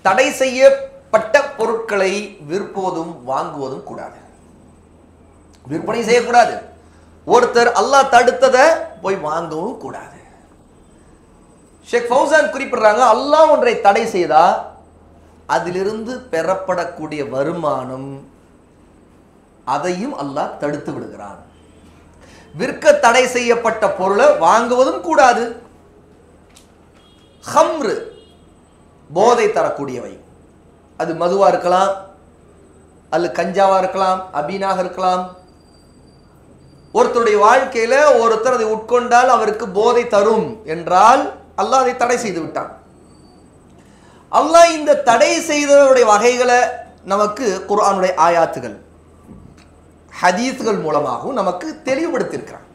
தடை செய்யப்பட்ட பொருட்களை விற்போதும் வாங்குவதும் கூடாது, விற்பனை செய்யக்கூடாது. ஒருத்தர் அல்லாஹ் தடுத்ததை போய் வாங்கவும் கூடாது. ஷேக் ஃபௌசான் குறிப்பிடுறாங்க, அல்லாஹ் ஒன்றை தடை செய்தா அதிலிருந்து பெறப்படக்கூடிய வருமானம் அதையும் அல்லாஹ் தடுத்து விடுகிறான். விற்க தடை செய்யப்பட்ட பொருளை வாங்குவதும் கூடாது. ஹம்ரு போதை தரக்கூடியவை, அது மதுவா இருக்கலாம், அல்லது கஞ்சாவா இருக்கலாம், அபீனாக இருக்கலாம். ஒருத்தருடைய வாழ்க்கையில ஒருத்தர் அதை உட்கொண்டால் அவருக்கு போதை தரும் என்றால் அல்லாஹ் அதை தடை செய்து விட்டான். அல்லாஹ் இந்த தடை செய்தவருடைய வகைகளை நமக்கு குர்ஆனுடைய ஆயாத்துகள் ஹதீஸ்கள் மூலமாகவும் நமக்கு தெளிவுபடுத்தியிருக்கிறான்.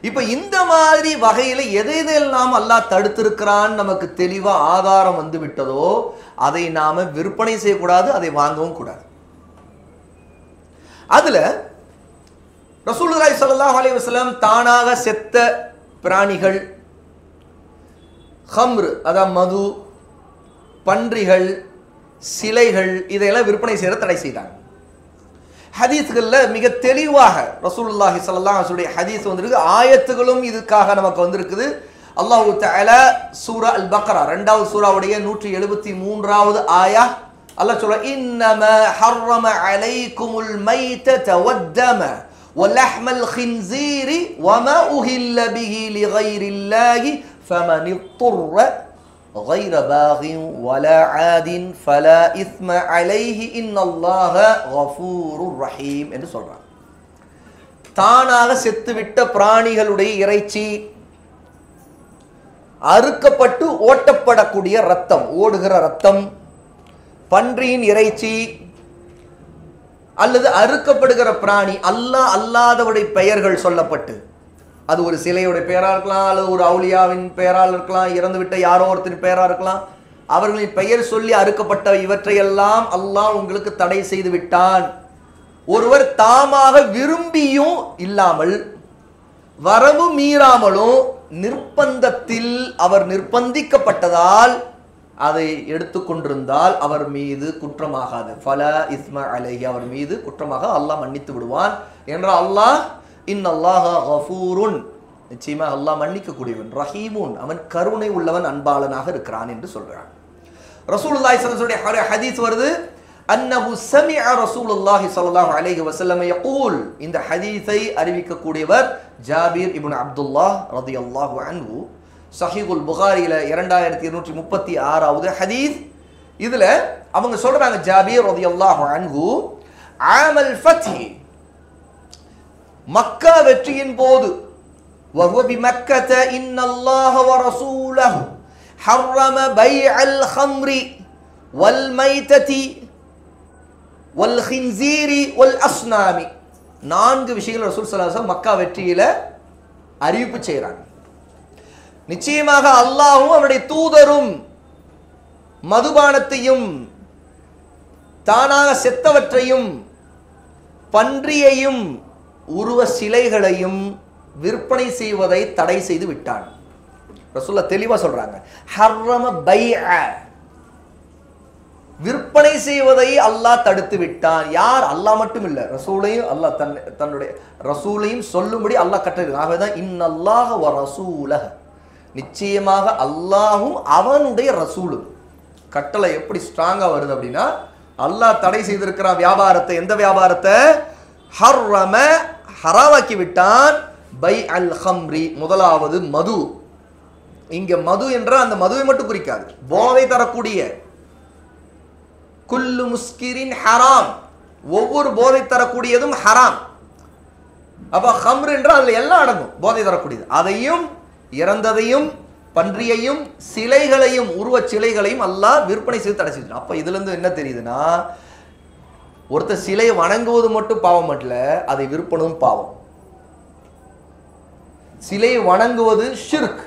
இப்ப இந்த மாதிரி வகையில எதையெல்லாம் அல்லாஹ் தடுத்திருக்கிறான் நமக்கு தெளிவா ஆதாரம் வந்து விட்டதோ அதை நாம விற்பனை செய்யக்கூடாது, அதை வாங்கவும் கூடாது. அதுல ரசூலுல்லாஹி ஸல்லல்லாஹு அலைஹி வஸல்லம் தானாக செத்த பிராணிகள், ஹம்ர் அதாவது மது, பன்றிகள், சிலைகள் இதையெல்லாம் விற்பனை செய்ய தடை செய்தாங்க. ஹதீஸ்கள்ல மிக தெளிவாக ரசூலுல்லாஹி ஸல்லல்லாஹு அலைஹி வஸல்லம் ஹதீஸ் வந்திருக்கு, ஆயத்துகளும் இதுக்காக நமக்கு வந்திருக்குது. அல்லாஹ் தஆலா சூரா அல் பக்ரா 2வது சூராவுடைய 173வது ஆயா அல்லாஹ் சொல்றார், இன்னமா ஹர்ரம அலைக்குமுல் மைத்தத வத்தம வலஹ்மல் ஹின்ஸீரி வமா உஹில்ல பிஹி லிகைரில்லாஹி ஃபமன் இத்துர்ர غير باغ ولا عاد فلا إثم عليه إن الله غفور رحيم என்று சொல்றாங்க. தானாக செத்துவிட்ட பிராணிகளுடைய இறைச்சி, அறுக்கப்பட்டு ஓட்டப்படக்கூடிய ரத்தம், ஓடுகிற ரத்தம், பன்றியின் இறைச்சி அல்லது அறுக்கப்படுகிற பிராணி அல்லாஹ் அல்லாதவருடைய பெயர்கள் சொல்லப்பட்டு, அது ஒரு சிலையுடைய பெயராக இருக்கலாம், அல்லது ஒரு அவுலியாவின் பெயரால் இருக்கலாம், இறந்துவிட்ட யாரோ ஒருத்தரின் பெயராக இருக்கலாம், அவர்களின் பெயர் சொல்லி அறுக்கப்பட்ட இவற்றையெல்லாம் அல்லாஹ் உங்களுக்கு தடை செய்து விட்டான். ஒருவர் தாமாக விரும்பியும் இல்லாமல் வரவு மீறாமலும் நிர்பந்தத்தில் அவர் நிர்பந்திக்கப்பட்டதால் அதை எடுத்துக்கொண்டிருந்தால் அவர் மீது குற்றமாகாது. ஃபலா இஸ்ம அலைஹி, அவர் மீது குற்றமாக அல்லாஹ் மன்னித்து விடுவான் என்றால் அல்லாஹ் இன்னல்லாஹ கஃபூருன், நிச்சயமாக அல்லாஹ் மன்னிக்க கூடியவன், ரஹீமுன், அவன் கருணை உள்ளவன், அன்பாளனாக இருக்கிறான் என்று சொல்றான். ரசூலுல்லாஹி ஸல்லல்லாஹு அலைஹி வஸல்லம் ஹதீஸ் வருது, அன்னஹு சமிஅ ரசூலுல்லாஹி ஸல்லல்லாஹு அலைஹி வஸல்லம் யகூல், இந்த ஹதீஸை அறிவிக்க கூடியவர் ஜாபீர் இப்னு அப்துல்லாஹ் ரலியல்லாஹு அன்ஹு, ஸஹீஹுல் புகாரியில 2236வது ஹதீஸ். இதுல அவங்க சொல்றாங்க, ஜாபீர் ரலியல்லாஹு அன்ஹு ஆமல் ஃபத்ஹி, மக்கா வெற்றியின் போது, வஹுவ பிமக்கத இன்னல்லாஹ வரசூலஹு ஹர்ரம பைஅல் ஹம்ரி வல் மைத்ததி வல் ஹின்ஸீரி வல் அஸ்னாமி, 4 விஷயங்கள் ரசூல் ஸல்லல்லாஹு அலைஹி வஸல்லம் மக்கா வெற்றியில அறிவிப்பு செய்றாங்க. நிச்சயமாக அல்லாஹ்வும் அவருடைய தூதரும் மதுபானத்தையும், தானாக செத்தவற்றையும், பன்றியையும், உருவ சிலைகளையும் விற்பனை செய்வதை தடை செய்து விட்டான். ரசூலுல்லாஹ் தெளிவா சொல்றாங்க, ஹர்ரம பைஅ, விற்பனை செய்வதை அல்லாஹ் தடுத்து விட்டான். யார்? அல்லாஹ் மட்டும் இல்ல, ரசூலையும் அல்லாஹ் தன்னுடைய ரசூலையும் சொல்லும்படி அல்லாஹ் கட்டளை. ஆகதான் இன்னல்லாஹ வ ரசூலஹ, நிச்சயமாக அல்லாஹும் அவனுடைய ரசூலும். கட்டளை எப்படி ஸ்ட்ராங்கா வருது அப்படின்னா, அல்லாஹ் தடை செய்திருக்கிறான் வியாபாரத்தை. எந்த வியாபாரத்தை? ஹர்ரம, ஹராமாக்கி விட்டான். பை அல் ஹம்ரி, முதலாவது மது. இங்க மது என்ற அந்த மதுவை மட்டும் குறிக்காது, போதை தரக்கூடிய குல்லு முஸ்கிரின் ஹராம், ஒவ்வொரு போதை தரக்கூடியதும் ஹராம். அப்ப ஹம்ர் என்ற அதுல எல்லாம் அடங்கும், போதை தரக்கூடியது. அதையும், இறந்ததையும், பன்றியையும், சிலைகளையும், உருவச் சிலைகளையும் அல்லாஹ் விற்பனை செய்து தடை செய்து. அப்ப இதுல இருந்து என்ன தெரியுதுன்னா, ஒருத்தர் சிலையை வணங்குவது மட்டும் பாவம் அல்ல, அதை விற்பனும் பாவம். சிலையை வணங்குவது ஷிர்க்.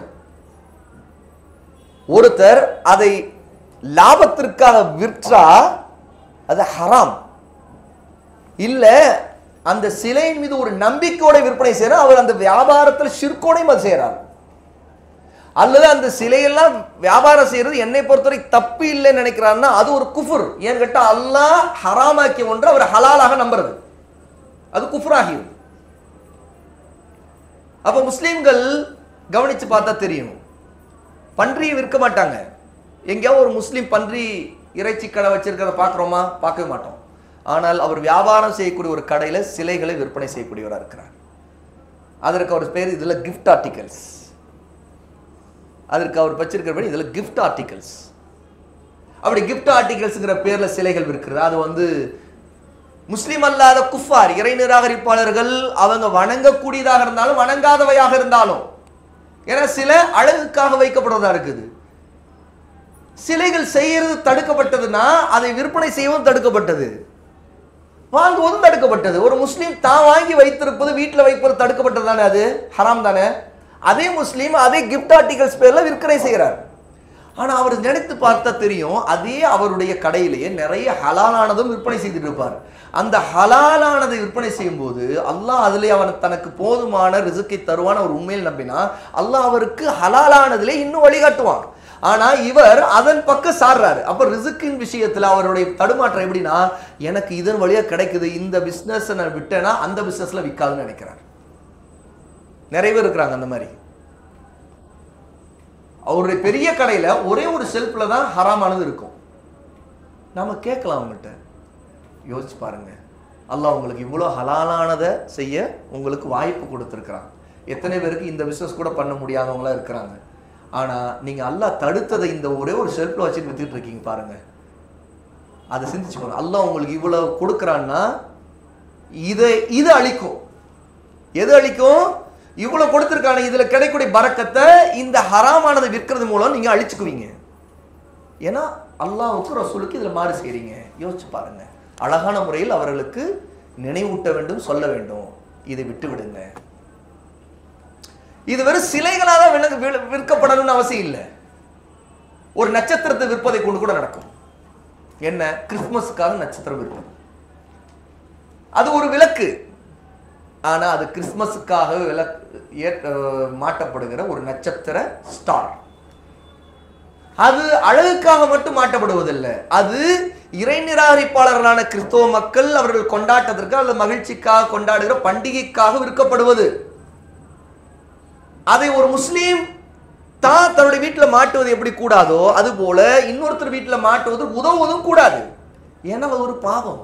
ஒருத்தர் அதை லாபத்திற்காக விற்றா அது ஹராம். இல்ல அந்த சிலையின் மீது ஒரு நம்பிக்கையோட விற்பனை செய்யறார், அவர் அந்த வியாபாரத்தில் ஷிர்கோடையும் அது செய்யறார். அல்லது அந்த சிலையெல்லாம் வியாபாரம் செய்யறது என்னை பொறுத்தவரை தப்பு இல்லைன்னு நினைக்கிறாருன்னா அது ஒரு குஃபுர். ஏன்னு கேட்டா அல்லாஹ் ஹராமாக்கிய ஒன்று அவர் ஹலாலாக நம்புறது, அது குஃபுராகிறது. அப்ப முஸ்லீம்கள் கவனிச்சு பார்த்தா தெரியும், பன்றியை விற்க மாட்டாங்க. எங்கேயாவது ஒரு முஸ்லீம் பன்றி இறைச்சி கடை வச்சிருக்கிறத பார்க்குறோமா? பார்க்கவே மாட்டோம். ஆனால் அவர் வியாபாரம் செய்யக்கூடிய ஒரு கடையில சிலைகளை விற்பனை செய்யக்கூடியவராக இருக்கிறார். அதற்கு அவர் பேர் இதுல கிஃப்ட் ஆர்டிகல்ஸ். அதற்கு அவர் வச்சிருக்கிறபடி இதுல கிஃப்ட் ஆர்டிகல்ஸ். அப்படி கிஃப்ட் ஆர்டிகல்ஸ்ங்கிற பேர்ல சிலைகள் விற்கிறது. அது வந்து முஸ்லிம் அல்லாத குஃபார், இறை நிராகரிப்பாளர்கள், அவங்க வணங்கக்கூடியதாக இருந்தாலும் வணங்காதவையாக இருந்தாலும், ஏன்னா சில அழகுக்காக வைக்கப்படுவதா இருக்குது. சிலைகள் செய்யறது தடுக்கப்பட்டதுன்னா அதை விற்பனை செய்வதும் தடுக்கப்பட்டது, வாங்குவதும் தடுக்கப்பட்டது. ஒரு முஸ்லீம் தான் வாங்கி வைத்திருப்பது வீட்டில் வைப்பது தடுக்கப்பட்டது தானே, அது ஹராம் தானே. அதே முஸ்லீம் அதே கிஃப்ட் ஆர்டிகல்ஸ் பேர்ல விற்பனை செய்கிறார். ஆனா அவர் நினைத்து பார்த்தா தெரியும், அதே அவருடைய கடையிலேயே நிறைய ஹலாலானதும் விற்பனை செய்துட்டு இருப்பார். அந்த ஹலாலானதை விற்பனை செய்யும் போது அல்லாஹ் அதிலே அவன் தனக்கு போதுமான ரிசுக்கை தருவான் அவர் உண்மையில் நம்பினா அல்லாஹ் அவருக்கு ஹலாலானதிலே இன்னும் வழிகாட்டுவான். ஆனா இவர் அதன் பக்கம் சாடுறாரு. அப்ப ரிசுக்கின் விஷயத்துல அவருடைய தடுமாற்றம் எப்படின்னா, எனக்கு இதன் வழியா கிடைக்குது, இந்த பிசினஸ் நான் விட்டேன்னா அந்த பிசினஸ்ல விற்காதுன்னு நினைக்கிறார். நிறைய பேர் இருக்கிறாங்க அந்த மாதிரி. அவருடைய பெரிய கடையில ஒரே ஒரு செல்ஃப்ல தான் ஹராமானது இருக்கும். நாம கேட்கலாம் அவங்கள்ட்ட, யோசிச்சு பாருங்க, அல்லாஹ் உங்களுக்கு இவ்வளவு ஹலாலானதை செய்ய உங்களுக்கு வாய்ப்பு கொடுத்துருக்கிறான். எத்தனை பேருக்கு இந்த பிசினஸ் கூட பண்ண முடியாதவங்களா இருக்கிறாங்க. ஆனா நீங்க அல்லாஹ் தடுத்ததை இந்த ஒரே ஒரு ஷெல்ஃப்ல வச்சு வித்துட்டு இருக்கீங்க பாருங்க. அதை சிந்திச்சுக்கோங்க. அல்லாஹ் உங்களுக்கு இவ்வளவு கொடுக்குறான்னா இது அழிக்கும். எது அழிக்கும்? இவ்வளவு கொடுத்திருக்கான இதுல கிடைக்கக்கூடிய பரக்கத்தை இந்த ஹராமானதை விற்கிறது மூலம் நீங்க அழிச்சுக்குவீங்க. ஏன்னா அல்லாஹ்வுக்கு ரசூலுக்கு இதுல மாறு செய்றீங்க. யோசிச்சு பாருங்க. அழகான முறையில் அவர்களுக்கு நினைவூட்ட வேண்டும், சொல்ல வேண்டும், இதை விட்டு விடுங்க. இது வெறும் சிலைகளாக விற்கப்படணும்னு அவசியம் இல்லை. ஒரு நட்சத்திரத்தை விற்பதை கொண்டு கூட நடக்கும். என்ன? கிறிஸ்துமஸுக்காக நட்சத்திரம் விற்பது, அது ஒரு விளக்கு. ஆனா அது கிறிஸ்துமஸுக்காக மாட்டப்படுகிற ஒரு நட்சத்திர ஸ்டார். அது அழகுக்காக மட்டும் மாட்டப்படுவதில்லை, அது இறை நிராகரிப்பாளர்களான கிறிஸ்தவ மக்கள் அவர்கள் கொண்டாட்டத்திற்கு அல்லது மகிழ்ச்சிக்காக கொண்டாடுகிற பண்டிகைக்காக விற்கப்படுவது. அதை ஒரு முஸ்லீம் தான் தன்னுடைய வீட்டில் மாட்டுவது எப்படி கூடாதோ அது போல இன்னொருத்தர் வீட்டில் மாட்டுவது உதவுவதும் கூடாது. ஏன்னா அது ஒரு பாவம்.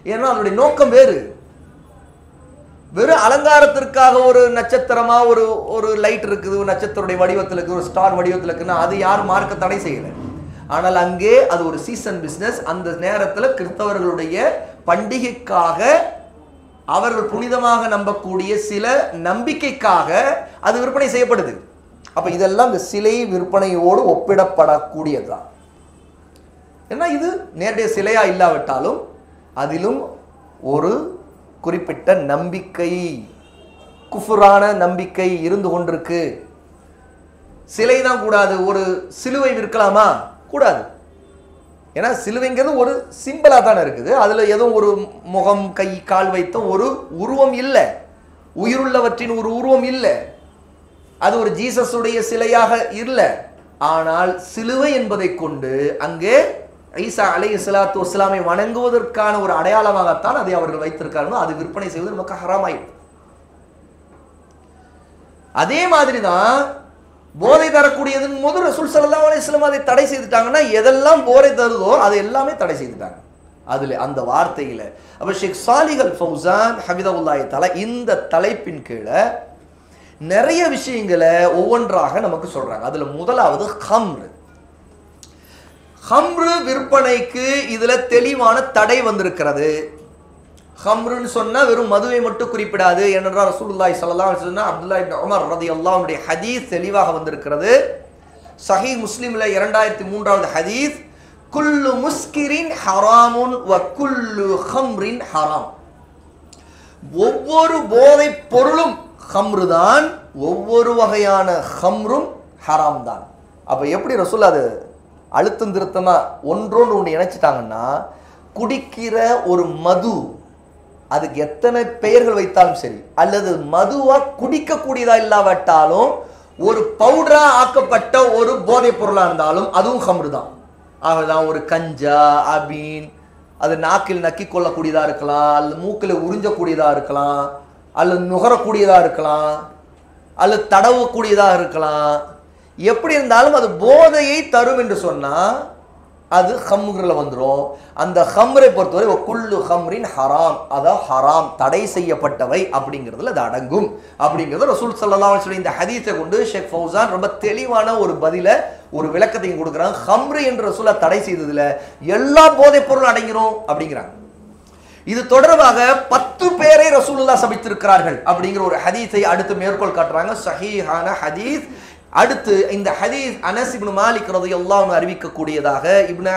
ஏன்னா அதனுடைய நோக்கம் வேறு. வெறும் அலங்காரத்திற்காக ஒரு நட்சத்திரமா ஒரு லைட் இருக்குது, ஒரு நட்சத்திரடைய வடிவத்தில் இருக்குது, ஒரு ஸ்டார் வடிவத்தில் இருக்குன்னா அது யாரும் மார்க்க தடை செய்யல. ஆனால் அங்கே அது ஒரு சீசன் பிசினஸ். அந்த நேரத்தில் கிறிஸ்தவர்களுடைய பண்டிகைக்காக அவர்கள் புனிதமாக நம்பக்கூடிய சில நம்பிக்கைக்காக அது விற்பனை செய்யப்படுது. அப்ப இதெல்லாம் இந்த சிலை விற்பனையோடு ஒப்பிடப்படக்கூடியதுதான். ஏன்னா இது நேரடிய சிலையா இல்லாவிட்டாலும் அதிலும் ஒரு குறிப்பிட்ட நம்பிக்கை, குஃபுரான நம்பிக்கை இருந்து கொண்டிருக்கு. சிலை தான் கூடாது. ஒரு சிலுவை விற்கலாமா? கூடாது. ஏன்னா சிலுவைங்கிறது ஒரு சிம்பிளா தானே இருக்குது. அதுல எதுவும் ஒரு முகம், கை, கால் வைத்த ஒரு உருவம் இல்லை, உயிருள்ளவற்றின் ஒரு உருவம் இல்லை. அது ஒரு ஜீசஸுடைய சிலையாக இல்லை. ஆனால் சிலுவை என்பதை கொண்டு அங்கே ஈசா அலைஹிஸ்ஸலாத்து வஸ்ஸலாமை வணங்குவதற்கான ஒரு அடையாளமாகத்தான் அதை அவர்கள் வைத்திருக்கார்கள். அது விற்பனை செய்வது நமக்கு ஹராமாயிடும். அதே மாதிரிதான் போதை தரக்கூடியதுன்னு போது ரசூல் ஸல்லல்லாஹு அலைஹி வஸல்லம் அதை தடை செய்துட்டாங்கன்னா எதெல்லாம் போதை தருதோ அதை எல்லாமே தடை செய்துட்டாங்க அதுல, அந்த வார்த்தையில. அப்ப ஷேக் சாலிஹ் அல் ஃபௌசான் ஹஃபிதஹுல்லாஹி தஆலா இந்த தலைப்பின் கீழே நிறைய விஷயங்களை ஒவ்வொன்றாக நமக்கு சொல்றாங்க. அதுல முதலாவது ஹம்ரு. ஹம்ரு விற்பனைக்கு இதுல தெளிவான தடை வந்திருக்கிறது. ஹம்ருன்னு சொன்னா வெறும் மதுவை மட்டும் குறிப்பிடாது. ஏனென்றால் ரசூலுல்லாஹி ஸல்லல்லாஹு அலைஹி வஸல்லம் அப்துல்லாஹ் இப்னு உமர் ரலியல்லாஹு அன்ஹு ஹதீஸ் தெளிவாக வந்திருக்கிறது. சஹீஹ் முஸ்லிம்ல 2003வது ஹதீஸ், குல்லு முஸ்கிரின் ஹராமுன் வ குல்லு ஹம்ரின் ஹராம். ஒவ்வொரு போதை பொருளும் ஹம்ரு தான், ஒவ்வொரு வகையான ஹம்ரும் ஹராம் தான். அப்ப எப்படி ரசூல் அது அழுத்தம் திருத்தமா ஒன்றோடு ஒன்று இணைச்சிட்டாங்கன்னா, குடிக்கிற ஒரு மது அதுக்கு எத்தனை பெயர்கள் வைத்தாலும் சரி, அல்லது மதுவா குடிக்கக்கூடியதா இல்லாவிட்டாலும் ஒரு பவுடரா ஆக்கப்பட்ட ஒரு போதைப் பொருளா இருந்தாலும் அதுவும் ஹம்ரு தான். ஆகதான் ஒரு கஞ்சா, அபீன், அது நாக்கில் நக்கி கொள்ளக்கூடியதா இருக்கலாம், அல்லது மூக்கில் உறிஞ்சக்கூடியதா இருக்கலாம், அல்லது நுகரக்கூடியதா இருக்கலாம், அல்லது தடவக்கூடியதா இருக்கலாம். எப்படி இருந்தாலும் அது போதையை தரும் என்று சொன்னா அது ஹம்ருல வந்துடும். அந்த ஹம்ரை பொறுத்தவரை குல்லு ஹம்ரின் ஹராம், அதாவது ஹராம் தடை செய்யப்பட்டவை அப்படிங்கிறதுல அது அடங்கும் அப்படிங்கிறது ரசூல் ஸல்லல்லாஹு அலைஹி வஸல்லம் இந்த ஹதீஸை கொண்டு ஷேக் ஃபௌசான் ரொம்ப தெளிவான ஒரு பதில ஒரு விளக்கத்தையும் கொடுக்குறாங்க. ஹம்ரு என்று ரசூலா தடை செய்ததுல எல்லா போதைப் பொருளும் அடங்கிரும் அப்படிங்கிறாங்க. இது தொடர்பாக 10 பேரை ரசூலுல்லாஹ் சபித்திருக்கிறார்கள் அப்படிங்கிற ஒரு ஹதீஸை அடுத்து மேற்கோள் காட்டுறாங்க. சஹீஹான ஹதீஸ். அடுத்து இந்த ஹதீஸ் அனஸ் இப்னு மாலிக் ரலியல்லாஹு அன்ஹு அறிவிக்கக்கூடியதாக இப்னு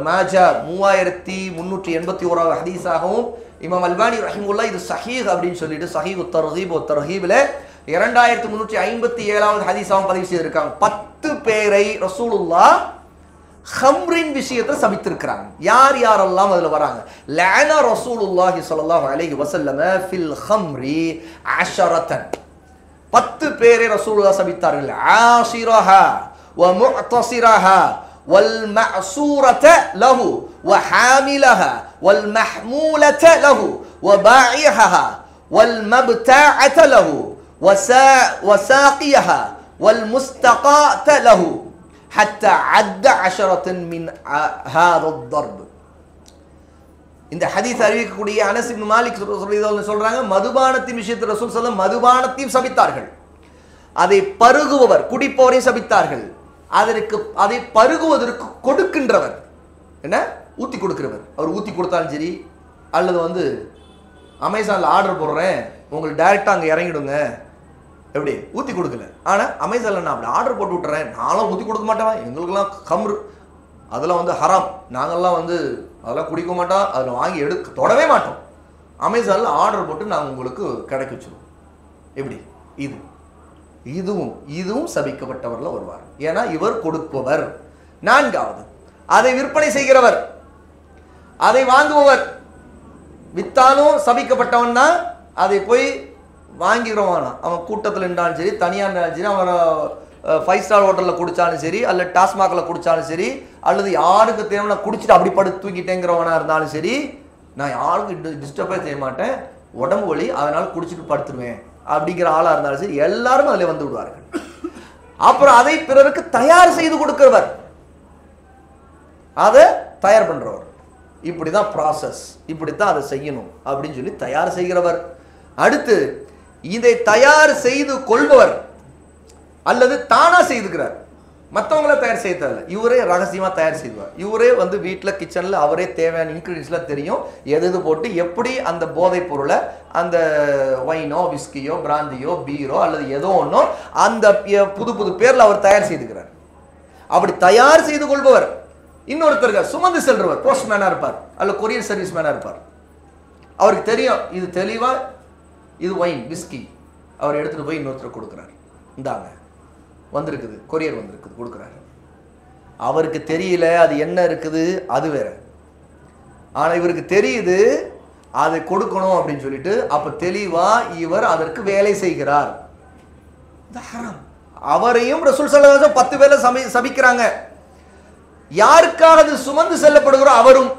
மாஜா 3381வது ஹதீஸாகவும் இமாம் அல்பானி ரஹிமஹுல்லாஹ் இது சஹீஹ் அப்படின்னு சொல்லிட்டு சஹீஹ் தர்கீப் வ தர்ஹீப்ல 2357வது ஹதீஸாகவும் பதிவு செய்திருக்காங்க. 10 பேரை ரசூலுல்லாஹ் ஹம்ரின் விஷயத்தை சபித்திருக்கிறாங்க. யார் யாரெல்லாம் அதுல வராங்க? லஅன ரசூலுல்லாஹி ஸல்லல்லாஹு அலைஹி வஸல்லம் ஃபில் ஹம்ரி 10 10 பேரை ரசூலுல்லாஹ் சபித்தார்கள். ஆஷிரஹா வ முஅ்தஸிரஹா வல் மஅசூரத லஹு வ ஹாமிலஹா வல் மஹ்மூலத லஹு வ பாயிஹஹா வல் மப்தாஅத லஹு வ சாகியஹா வல் முஸ்தகாத லஹு ஹத்தா அத்த 10 மின் ஹாதா الضرب. இந்த ஹதீஸ் அறிவிக்கக்கூடிய அனஸ் இப்னு மாலிக் சொல்றாங்க, மதுபானத்தின் விஷயத்தில் ரசூல் ஸல்லல்லாஹு அலைஹி வஸல்லம் மதுபானத்தையும் சபித்தார்கள். அதை பருகுபவர் குடிப்பவரையும் சபித்தார்கள். அதை பருகுவதற்கு கொடுக்கின்றவர், என்ன ஊத்தி கொடுக்கிறவர், அவர் ஊத்தி கொடுத்தாலும் சரி, அல்லது அமேசான்ல ஆர்டர் போடுறேன் உங்களுக்கு டைரக்டா அங்க இறங்கிடுங்க, எப்படி ஊத்தி கொடுக்கல, ஆனா அமேசான்ல நான் அப்படி ஆர்டர் போட்டு விட்டுறேன், நானும் ஊத்தி கொடுக்க மாட்டேன், எங்களுக்கெல்லாம் ஹம்ரு அதெல்லாம் ஹராம், நாங்கள்லாம் அதெல்லாம் குடிக்க மாட்டோம், அதில் வாங்கி தொடவே மாட்டோம், அமேசான்ல ஆர்டர் போட்டு நாங்கள் உங்களுக்கு கிடைக்க வச்சிருவோம். எப்படி இதுவும் சபிக்கப்பட்டவர்ல வருவார். ஏன்னா இவர் கொடுப்பவர். 4வது அதை விற்பனை செய்கிறவர், அதை வாங்குபவர். வித்தாலும் சபிக்கப்பட்டவன் தான். அதை போய் வாங்கிக்கிறவானா, அவன் கூட்டத்தில் இருந்தாலும் சரி, தனியாக இருந்தாலும் சரி, அவன் 5 ஸ்டார் ஹோட்டலில் குடித்தாலும் சரி, அல்லது டாஸ்மாகில் குடித்தாலும் சரி, அல்லது யாருக்கு தேவைன்னா குடிச்சிட்டு அப்படி படுத்து தூக்கிட்டேங்கிறவனா இருந்தாலும் சரி, நான் யாருக்கும் டிஸ்டர்பே செய்ய மாட்டேன், உடம்பு வலி அதனால் குடிச்சிட்டு படுத்துருவேன் அப்படிங்கிற ஆளாக இருந்தாலும் சரி, எல்லாரும் அதில் வந்து விடுவார்கள். அப்புறம் அதை பிறருக்கு தயார் செய்து கொடுக்கிறவர், அதை தயார் பண்றவர், இப்படிதான் ப்ராசஸ், இப்படித்தான் அதை செய்யணும் அப்படின்னு சொல்லி தயார் செய்கிறவர். அடுத்து இதை தயார் செய்து கொள்பவர், அல்லது தானா செய்துக்கிறார், மற்றவங்கள தயார் செய்யல, இவரே ரகசியமா தயார் செய்வார். இவரே வீட்டில் கிச்சன்ல அவரே தேவையான இன்கிரீடியன்ஸ்லாம் தெரியும், எது போட்டு எப்படி அந்த போதைப் பொருளை, அந்த வைனோ விஸ்கியோ பிராந்தியோ பீரோ அல்லது ஏதோ ஒன்றோ அந்த புது புது பேர்ல அவர் தயார் செய்துக்கிறார். அப்படி தயார் செய்து கொள்பவர். இன்னொருத்தருக்கு சுமந்து செல்றவர், போஸ்ட்மேனா இருப்பார் அல்லது கொரியர் சர்வீஸ் மேனா இருப்பார். அவருக்கு தெரியும் இது தெளிவா இது வைன் விஸ்கி, அவர் எடுத்துட்டு போய் இன்னொருத்தர் கொடுக்குறார், இந்தாங்க வந்திருக்குது, கொரியர் வந்திருக்குது கொடுக்குறாரு. அவருக்கு தெரியல அது என்ன இருக்குது, அது வேற. ஆனா இவருக்கு தெரியுது அதை கொடுக்கணும் அப்படின்னு சொல்லிட்டு, அப்ப தெளிவா இவர் அதற்கு வேலை செய்கிறார். அவரையும் ரசூல் ஸல்லல்லாஹு அலைஹி வஸல்லம் 10 பேரை சபிக்கிறாங்க. யாருக்காக அது சுமந்து செல்லப்படுகிறோ அவரும்,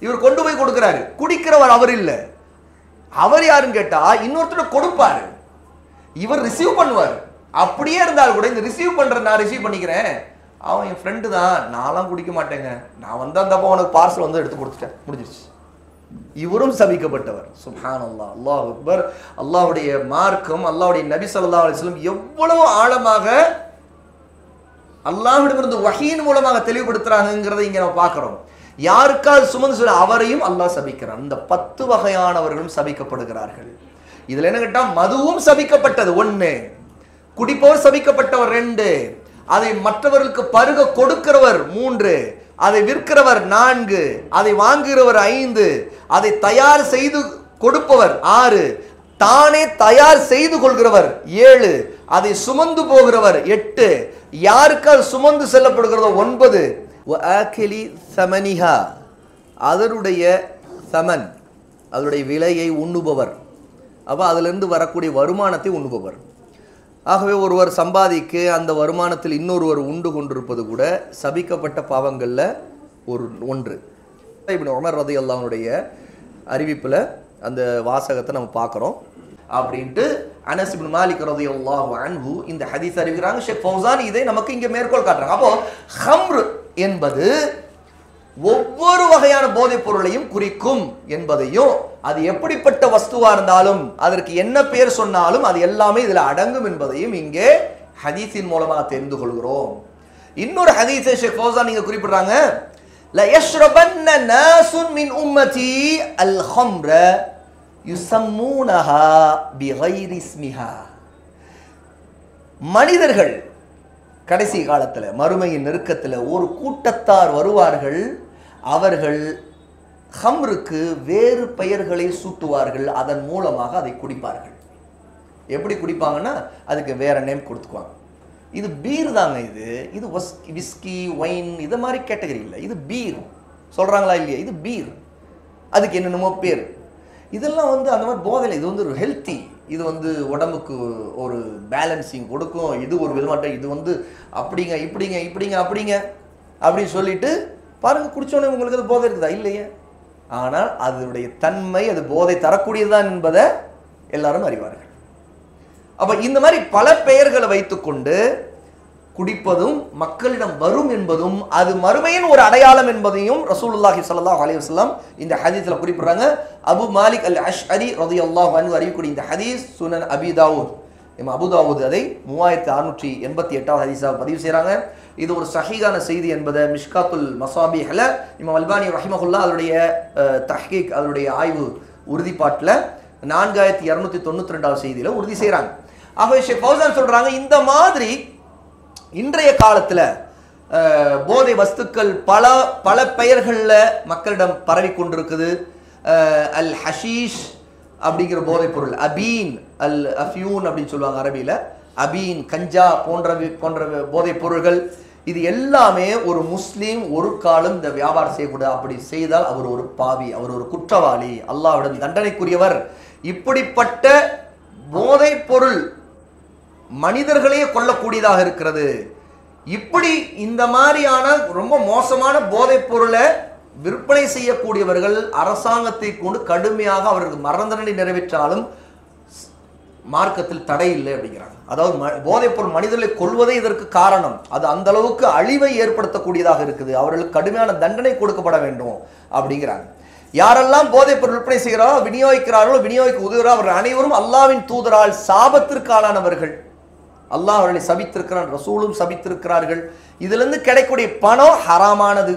இவர் கொண்டு போய் கொடுக்கிறாரு. குடிக்கிறவர் அவர் இல்ல, அவர் யாருன்னு கேட்டா இன்னொருத்தர் கொடுப்பாரு, இவர் ரிசீவ் பண்ணுவார். அப்படியே இருந்தால் கூட இந்த ரிசீவ் பண்ற, நான் ரிசீவ் பண்ணிக்கிறேன், அவன் என் ஃப்ரெண்டு தான், நான்லாம் குடிக்க மாட்டேங்க, நான் வந்தப்போ அவனுக்கு பார்சல் எடுத்து கொடுத்துட்டேன், முடிஞ்சிருச்சு. இவரும் சபிக்கப்பட்டவர். சுப்ஹானல்லாஹ், அல்லாஹ் அக்பர். அல்லாஹ்வுடைய மார்க்கம், அல்லாஹ்வுடைய நபி ஸல்லல்லாஹு அலைஹி வஸல்லம் எவ்வளவு ஆழமாக அல்லாஹ்விடமிருந்து வஹீன் மூலமாக தெளிவுபடுத்துறாங்கிறதை இங்க நம்ம பார்க்கிறோம். யாருக்காவது சுமந்து சொல்ல அவரையும் அல்லாஹ் சபிக்கிறான். இந்த 10 வகையானவர்களும் சபிக்கப்படுகிறார்கள். இதுல என்ன கேட்டா, மதுவும் சபிக்கப்பட்டது 1, குடிப்பவர் சபிக்கப்பட்டவர் 2, அதை மற்றவர்களுக்கு பருக கொடுக்கிறவர் 3, அதை விற்கிறவர் 4, அதை வாங்குகிறவர் 5, அதை தயார் செய்து கொடுப்பவர் 6, தானே தயார் செய்து கொள்கிறவர் 7, அதை சுமந்து போகிறவர் 8, யாருக்கால் சுமந்து செல்லப்படுகிறதோ 9, வஆகிலி ஸமனிஹா, அதனுடைய சமன், அதனுடைய விலையை உண்ணுபவர், அப்ப அதிலிருந்து வரக்கூடிய வருமானத்தை உண்ணுபவர். ஆகவே ஒருவர் சம்பாதிக்கு அந்த வருமானத்தில் இன்னொருவர் உண்டு கொண்டிருப்பது கூட சபிக்கப்பட்ட பாவங்களில் ஒன்று. இப்னு உமர் ரலியல்லாஹுடைய அறிவிப்பில் அந்த வாசகத்தை நம்ம பார்க்குறோம். அப்படின்ட்டு அனஸ் இப்னு மாலிக் ரலியல்லாஹு அன்ஹு இந்த ஹதீஸ் அறிவிக்கிறாங்க. ஷேக் ஃபௌசான் இதை நமக்கு இங்கே மேற்கோள் காட்டுறாங்க. அப்போ ஹம்ர் என்பது ஒவ்வொரு வகையான போதைப் பொருளையும் குறிக்கும் என்பதையும், அது எப்படிப்பட்ட வஸ்துவா இருந்தாலும் அதற்கு என்ன பேர் சொன்னாலும் அது எல்லாமே இதுல அடங்கும் என்பதையும் இங்கே ஹதீஸின் மூலமாக தெரிந்து கொள்கிறோம். இன்னொரு ஹதீஸை ஷேக் ஃபௌசான் நீங்க குறிப்பிடுறாங்க. ல யஷ்ரபன்ன நாசுன் மின் உம்மதி அல் ஹம்ர யுஸம்மூனஹா பிகைரி இஸ்மிஹா. மனிதர்கள் கடைசி காலத்தில் மறுமையின் நெருக்கத்தில் ஒரு கூட்டத்தார் வருவார்கள். அவர்கள் ஹம்ருக்கு வேறு பெயர்களை சூட்டுவார்கள். அதன் மூலமாக அதை குடிப்பார்கள். எப்படி குடிப்பாங்கன்னா அதுக்கு வேற நேம் கொடுத்துக்குவாங்க. இது பீர் தாங்க, இது விஸ்கி ஒயின் இது மாதிரி கேட்டகரி இல்லை, இது பீர் சொல்றாங்களா இல்லையா, இது பீர், அதுக்கு என்னென்னமோ பேர். இதெல்லாம் அந்த மாதிரி போதையில் இது ஒரு ஹெல்த்தி, இது உடம்புக்கு ஒரு பேலன்சிங் கொடுக்கும், இது ஒரு விதமாட்ட, இது அப்படிங்க இப்படிங்க இப்படிங்க அப்படிங்க அப்படின்னு சொல்லிட்டு பாருங்க, குடிச்சோன்னே உங்களுக்கு அது போதை இருக்குதா இல்லையே. ஆனால் அதனுடைய தன்மை அது போதை தரக்கூடியதுதான் என்பதை எல்லாரும் அறிவார்கள். அப்ப இந்த மாதிரி பல பெயர்களை வைத்துக்கொண்டு குடிப்பதும் மக்களிடம் வரும் என்பதும் அது மறுமையின் ஒரு அடையாளம் என்பதையும் ரசூலுல்லாஹி ஸல்லல்லாஹு அலைஹி வஸல்லம் இந்த ஹதீஸ்ல குறிப்பிடுறாங்க. அபு மாலிக் அல் அஷ்அரி ரலியல்லாஹு அன்ஹு அறிவிக்கக்கூடிய இந்த ஹதீஸ் சுனன் அபி தாவூத், அபு தாவூத் அதை 3688வது ஹதீஸாக பதிவு செய்கிறாங்க. இது ஒரு சஹீஹான செய்தி என்பதை மிஷ்காத்துல் மசாபிஹ்ல இமாம் அல்பானி ரஹிமஹுல்லா அதனுடைய தஹ்கீக் அதனுடைய ஆய்வு உறுதிப்பாட்டில் 4292வது செய்தியில உறுதி செய்கிறாங்க. ஆகவே ஷேக் ஃபௌசான் சொல்றாங்க, இந்த மாதிரி இன்றைய காலத்தில் போதை வஸ்துக்கள் பல பல பெயர்களில் மக்களிடம் பரவி கொண்டிருக்குது. அல் ஹஷீஷ் அப்படிங்கிற போதைப் பொருள், அபீன் அல் அஃபியூன் அப்படின்னு சொல்லுவாங்க அரபியில், அபீன் கஞ்சா போன்ற போதைப் பொருள்கள், இது எல்லாமே ஒரு முஸ்லீம் ஒரு காலம் இந்த வியாபாரம் செய்யக்கூடாது. அப்படி செய்தால் அவர் ஒரு பாவி, அவர் ஒரு குற்றவாளி, அல்லாஹ்விடம் தண்டனைக்குரியவர். இப்படிப்பட்ட போதைப் பொருள் மனிதர்களையே கொல்லக்கூடியதாக இருக்கிறது. இப்படி இந்த மாதிரியான ரொம்ப மோசமான போதைப் பொருளை விற்பனை செய்யக்கூடியவர்கள் அரசாங்கத்தை கொண்டு கடுமையாக அவர்களுக்கு மரண தண்டனை நிறைவேற்றாலும் மார்க்கத்தில் தடை இல்லை அப்படிங்கிறாங்க. அதாவது போதைப் பொருள் மனிதர்களை கொள்வதே இதற்கு காரணம். அது அந்த அளவுக்கு அழிவை ஏற்படுத்தக்கூடியதாக இருக்குது. அவர்களுக்கு கடுமையான தண்டனை கொடுக்கப்பட வேண்டும் அப்படிங்கிறாங்க. யாரெல்லாம் போதைப் பொருள் விற்பனை செய்கிறாரோ விநியோகிக்கிறார்களோ விநியோகிக்க உதவுகிறாரோ அவர்கள் அனைவரும் அல்லாஹ்வின் தூதரால் சாபத்திற்கு ஆளானவர்கள். அல்லாஹ் அவர்களை சபித்திருக்கிறான், ரசூலும் சபித்திருக்கிறார்கள். இதுல இருந்து கிடைக்கக்கூடிய பணம் ஹராமானது,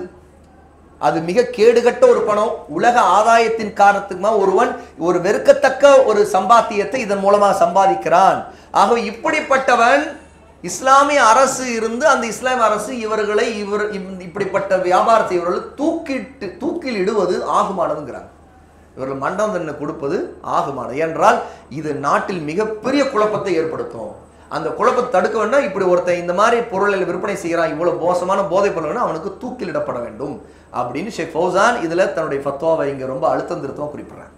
அது மிக கேடுகட்ட ஒரு பணம். உலக ஆதாயத்தின் காரணத்துக்குமா ஒருவன் ஒரு வெறுக்கத்தக்க ஒரு சம்பாத்தியத்தை இதன் மூலமாக சம்பாதிக்கிறான். ஆகவே இப்படிப்பட்டவன் இஸ்லாமிய அரசு இருந்து அந்த இஸ்லாமிய அரசு இவர்களை இப்படிப்பட்ட வியாபாரத்தை இவர்கள் தூக்கில் இடுவது ஆகுமானதுங்கிறாங்க. இவர்கள் மண்டம் தண்டனை கொடுப்பது ஆகுமானது என்றால் இது நாட்டில் மிகப்பெரிய குழப்பத்தை ஏற்படுத்தும். அந்த குழப்பத்தை தடுக்க வேண்டாம். இப்படி ஒருத்தன் இந்த மாதிரி பொருளை விற்பனை செய்கிறான், இவ்வளவு மோசமான போதை பொருள், அவனுக்கு தூக்கிலிடப்பட வேண்டும் அப்படின்னு ஷேக் ஃபௌசான் இதுல தன்னுடைய ஃபத்வாவை இங்க ரொம்ப அழுத்தம் திருத்தமா குறிப்பிடுறாங்க.